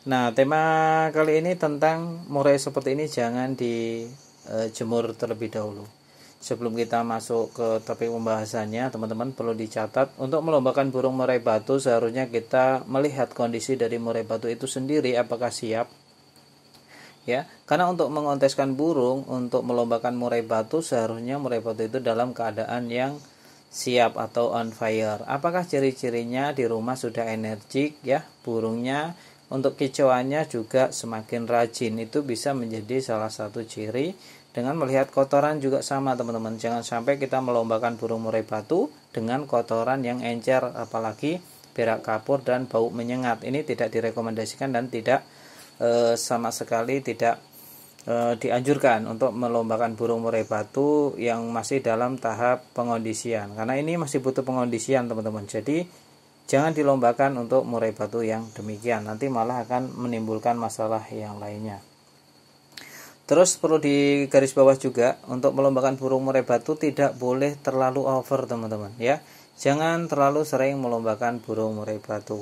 Nah, tema kali ini tentang murai seperti ini jangan dijemur terlebih dahulu. Sebelum kita masuk ke topik pembahasannya, teman-teman perlu dicatat, untuk melombakan burung murai batu seharusnya kita melihat kondisi dari murai batu itu sendiri apakah siap. Ya, karena untuk mengonteskan burung untuk melombakan murai batu seharusnya murai batu itu dalam keadaan yang siap atau on fire. Apakah ciri-cirinya di rumah sudah energik ya, burungnya untuk kicauannya juga semakin rajin. Itu bisa menjadi salah satu ciri. Dengan melihat kotoran juga sama teman-teman. Jangan sampai kita melombakan burung murai batu dengan kotoran yang encer, apalagi berak kapur dan bau menyengat. Ini tidak direkomendasikan dan tidak sama sekali tidak dianjurkan untuk melombakan burung murai batu yang masih dalam tahap pengondisian, karena ini masih butuh pengondisian teman-teman. Jadi jangan dilombakan untuk murai batu yang demikian, nanti malah akan menimbulkan masalah yang lainnya. Terus perlu digaris bawah juga, untuk melombakan burung murai batu tidak boleh terlalu over teman-teman ya. Jangan terlalu sering melombakan burung murai batu,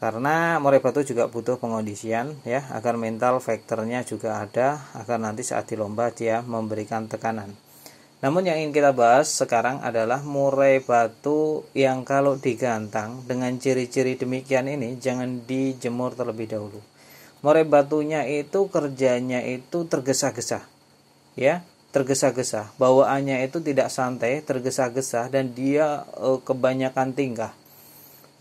karena murai batu juga butuh pengondisian ya, agar mental faktornya juga ada, agar nanti saat dilomba dia memberikan tekanan. Namun yang ingin kita bahas sekarang adalah murai batu yang kalau digantang dengan ciri-ciri demikian ini jangan dijemur terlebih dahulu. Murai batunya itu kerjanya itu tergesa-gesa ya, tergesa-gesa, bawaannya itu tidak santai, tergesa-gesa, dan dia kebanyakan tingkah.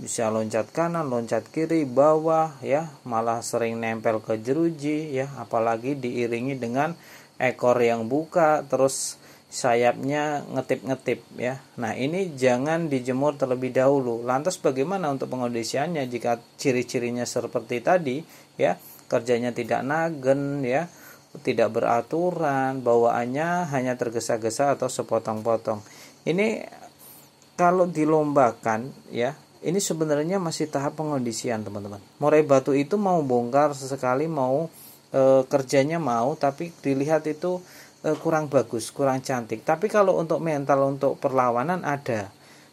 Bisa loncat kanan, loncat kiri, bawah ya, malah sering nempel ke jeruji ya, apalagi diiringi dengan ekor yang buka, terus sayapnya ngetip-ngetip ya. Nah, ini jangan dijemur terlebih dahulu. Lantas bagaimana untuk pengondisiannya jika ciri-cirinya seperti tadi ya, kerjanya tidak nagen ya, tidak beraturan, bawaannya hanya tergesa-gesa atau sepotong-potong. Ini kalau dilombakan ya, ini sebenarnya masih tahap pengondisian teman-teman. Murai batu itu mau bongkar sesekali, mau kerjanya mau, tapi dilihat itu kurang bagus, kurang cantik. Tapi kalau untuk mental, untuk perlawanan ada.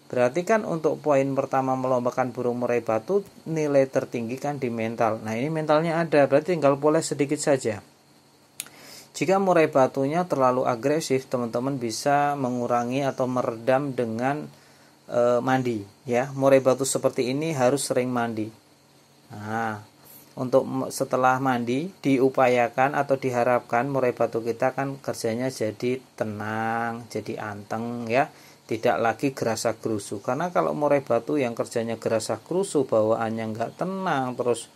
Berarti kan untuk poin pertama melombakan burung murai batu, nilai tertinggi kan di mental. Nah, ini mentalnya ada, berarti tinggal poles sedikit saja. Jika murai batunya terlalu agresif, teman-teman bisa mengurangi atau meredam dengan mandi ya. Murai batu seperti ini harus sering mandi. Nah, untuk setelah mandi diupayakan atau diharapkan murai batu kita kan kerjanya jadi tenang, jadi anteng ya, tidak lagi gerasa gerusu. Karena kalau murai batu yang kerjanya gerasa gerusu, bawaannya nggak tenang, terus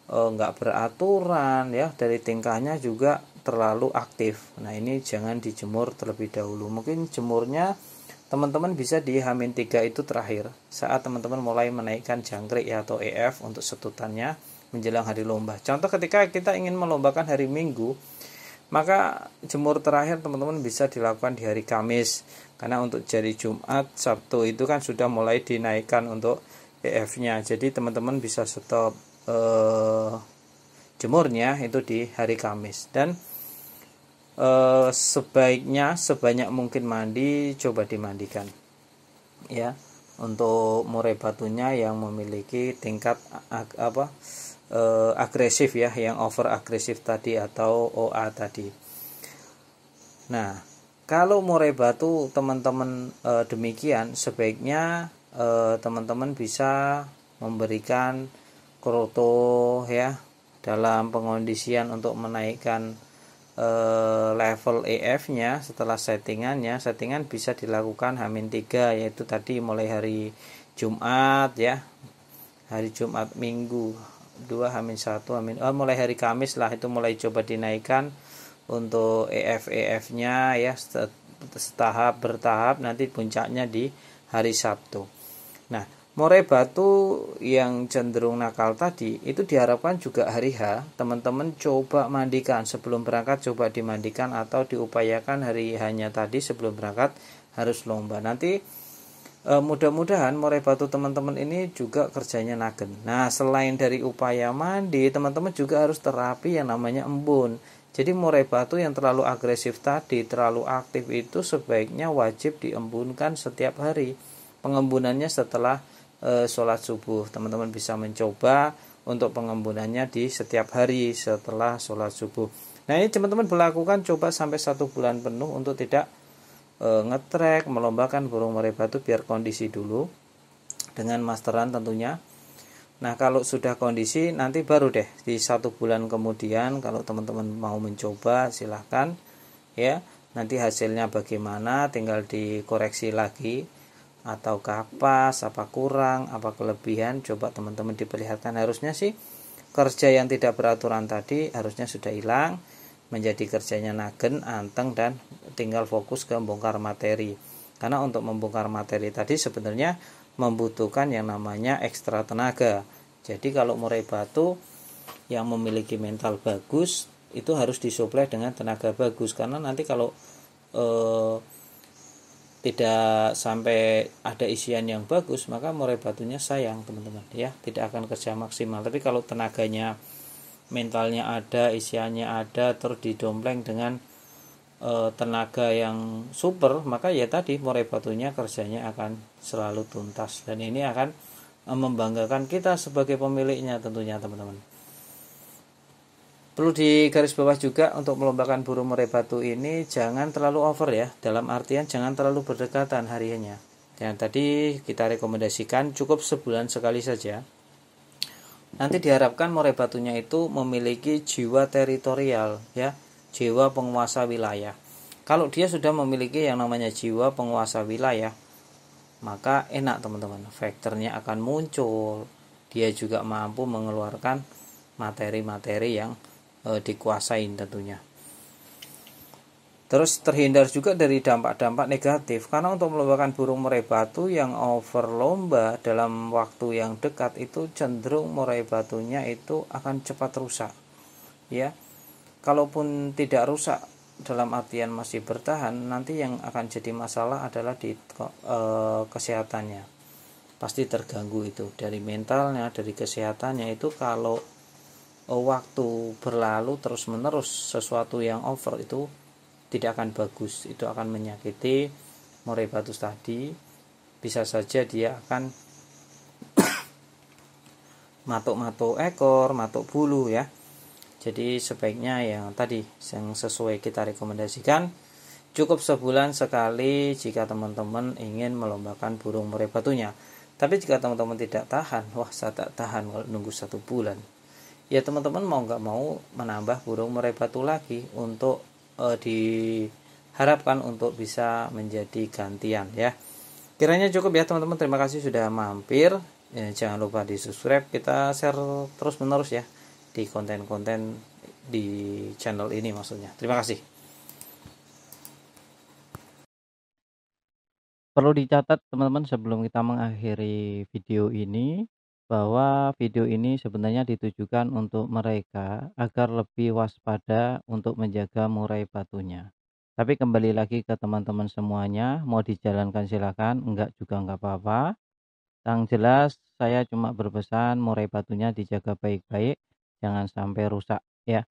nggak beraturan ya, dari tingkahnya juga terlalu aktif. Nah, ini jangan dijemur terlebih dahulu. Mungkin jemurnya teman-teman bisa di H-3 itu terakhir, saat teman-teman mulai menaikkan jangkrik ya, atau EF untuk setutannya menjelang hari lomba. Contoh ketika kita ingin melombakan hari Minggu, maka jemur terakhir teman-teman bisa dilakukan di hari Kamis, karena untuk hari Jumat, Sabtu itu kan sudah mulai dinaikkan untuk EF-nya. Jadi teman-teman bisa stop jemurnya itu di hari Kamis. Dan sebaiknya sebanyak mungkin mandi, coba dimandikan ya, untuk murai batunya yang memiliki tingkat agresif ya, yang over agresif tadi atau OA tadi. Nah, kalau murai batu teman-teman demikian, sebaiknya teman-teman bisa memberikan kroto ya, dalam pengondisian untuk menaikkan level EF-nya. Setelah settingan bisa dilakukan H-3, yaitu tadi mulai hari Jumat ya, hari Jumat Minggu 2, H-1, mulai hari Kamis lah, itu mulai coba dinaikkan untuk EF-nya ya, setahap bertahap, nanti puncaknya di hari Sabtu. Nah, murai batu yang cenderung nakal tadi itu diharapkan juga hari H teman-teman coba mandikan sebelum berangkat, coba dimandikan atau diupayakan hari H-nya tadi sebelum berangkat harus lomba. Nanti mudah-mudahan murai batu teman-teman ini juga kerjanya nagen. Nah, selain dari upaya mandi, teman-teman juga harus terapi yang namanya embun. Jadi murai batu yang terlalu agresif tadi, terlalu aktif itu sebaiknya wajib diembunkan setiap hari. Pengembunannya setelah sholat subuh. Teman-teman bisa mencoba untuk pengembunannya di setiap hari setelah sholat subuh. Nah, ini teman-teman berlakukan coba sampai 1 bulan penuh untuk tidak ngetrek melombakan burung murai batu, biar kondisi dulu dengan masteran tentunya. Nah, kalau sudah kondisi nanti baru deh di 1 bulan kemudian kalau teman-teman mau mencoba silahkan ya. Nanti hasilnya bagaimana tinggal dikoreksi lagi, atau kapas, apa kurang, apa kelebihan, coba teman-teman diperlihatkan. Harusnya sih kerja yang tidak beraturan tadi harusnya sudah hilang, menjadi kerjanya Nagen, Anteng, dan tinggal fokus ke bongkar materi. Karena untuk membongkar materi tadi sebenarnya membutuhkan yang namanya ekstra tenaga. Jadi kalau murai batu yang memiliki mental bagus itu harus disuplai dengan tenaga bagus, karena nanti kalau tidak sampai ada isian yang bagus maka murai batunya sayang teman-teman ya, tidak akan kerja maksimal. Tapi kalau tenaganya, mentalnya ada, isiannya ada, terus didompleng dengan tenaga yang super, maka ya tadi murai batunya kerjanya akan selalu tuntas, dan ini akan membanggakan kita sebagai pemiliknya tentunya teman-teman. Perlu digarisbawah juga untuk melombakan burung murai batu ini jangan terlalu over ya, dalam artian jangan terlalu berdekatan hariannya. Yang tadi kita rekomendasikan cukup sebulan sekali saja. Nanti diharapkan murai batunya itu memiliki jiwa teritorial ya, jiwa penguasa wilayah. Kalau dia sudah memiliki yang namanya jiwa penguasa wilayah, maka enak teman-teman, faktornya akan muncul. Dia juga mampu mengeluarkan materi-materi yang dikuasain tentunya. Terus terhindar juga dari dampak-dampak negatif, karena untuk melombakan burung murai batu yang over lomba dalam waktu yang dekat itu cenderung murai batunya itu akan cepat rusak ya. Kalaupun tidak rusak dalam artian masih bertahan, nanti yang akan jadi masalah adalah di kesehatannya. Pasti terganggu itu, dari mentalnya, dari kesehatannya. Itu kalau waktu berlalu terus menerus sesuatu yang over itu tidak akan bagus, itu akan menyakiti murai batu tadi. Bisa saja dia akan matuk-matuk ekor, matuk bulu ya. Jadi sebaiknya yang tadi yang sesuai kita rekomendasikan, cukup sebulan sekali jika teman-teman ingin melombakan burung murai batunya. Tapi jika teman-teman tidak tahan, wah saya tak tahan kalau nunggu 1 bulan, ya teman-teman mau nggak mau menambah burung murai batu lagi untuk diharapkan untuk bisa menjadi gantian ya. Kiranya cukup ya teman-teman, terima kasih sudah mampir ya, jangan lupa di subscribe, kita share terus menerus ya di konten-konten di channel ini maksudnya. Terima kasih. Perlu dicatat teman-teman sebelum kita mengakhiri video ini, bahwa video ini sebenarnya ditujukan untuk mereka agar lebih waspada untuk menjaga murai batunya. Tapi kembali lagi ke teman-teman semuanya, mau dijalankan silakan, enggak juga enggak apa-apa. Yang jelas saya cuma berpesan murai batunya dijaga baik-baik, jangan sampai rusak ya.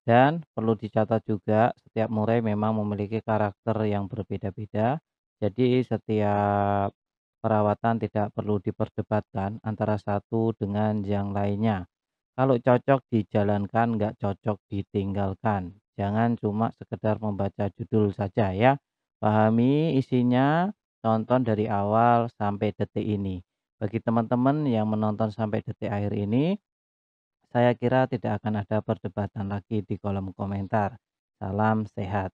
Dan perlu dicatat juga setiap murai memang memiliki karakter yang berbeda-beda. Jadi setiap perawatan tidak perlu diperdebatkan antara satu dengan yang lainnya. Kalau cocok dijalankan, nggak cocok ditinggalkan. Jangan cuma sekedar membaca judul saja ya. Pahami isinya, tonton dari awal sampai detik ini. Bagi teman-teman yang menonton sampai detik akhir ini, saya kira tidak akan ada perdebatan lagi di kolom komentar. Salam sehat.